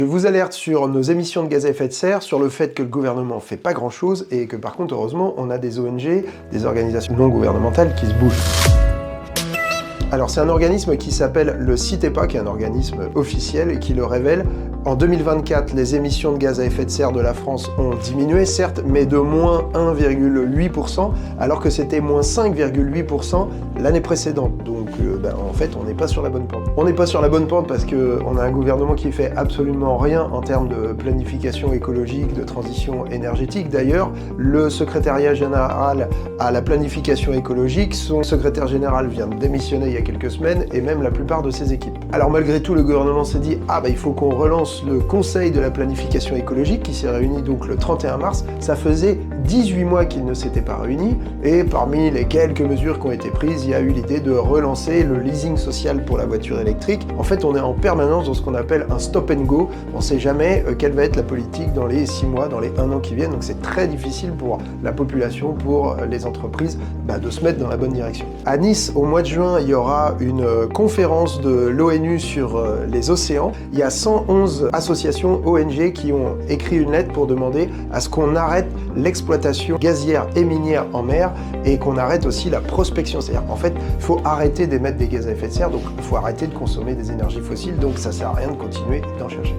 Je vous alerte sur nos émissions de gaz à effet de serre, sur le fait que le gouvernement fait pas grand-chose et que par contre, heureusement, on a des ONG, des organisations non gouvernementales qui se bougent. Alors c'est un organisme qui s'appelle le CITEPA, qui est un organisme officiel et qui le révèle. En 2024, les émissions de gaz à effet de serre de la France ont diminué, certes, mais de moins 1,8%, alors que c'était moins 5,8% l'année précédente. Donc en fait, on n'est pas sur la bonne pente. On n'est pas sur la bonne pente parce qu'on a un gouvernement qui fait absolument rien en termes de planification écologique, de transition énergétique. D'ailleurs, le secrétariat général à la planification écologique, son secrétaire général vient de démissionner il y a quelques semaines, et même la plupart de ses équipes. Alors malgré tout, le gouvernement s'est dit il faut qu'on relance le Conseil de la planification écologique qui s'est réuni donc le 31 mars. Ça faisait 18 mois qu'il ne s'était pas réuni, et parmi les quelques mesures qui ont été prises, il y a eu l'idée de relancer le leasing social pour la voiture électrique. En fait, on est en permanence dans ce qu'on appelle un stop and go. On ne sait jamais quelle va être la politique dans les 6 mois, dans les 1 an qui viennent, donc c'est très difficile pour la population, pour les entreprises, de se mettre dans la bonne direction. À Nice, au mois de juin, il y aura une conférence de l'ONU sur les océans. Il y a 111 associations ONG qui ont écrit une lettre pour demander à ce qu'on arrête l'exploitation gazière et minière en mer et qu'on arrête aussi la prospection. C'est-à-dire qu'en fait, il faut arrêter d'émettre des gaz à effet de serre, donc il faut arrêter de consommer des énergies fossiles, donc ça sert à rien de continuer d'en chercher.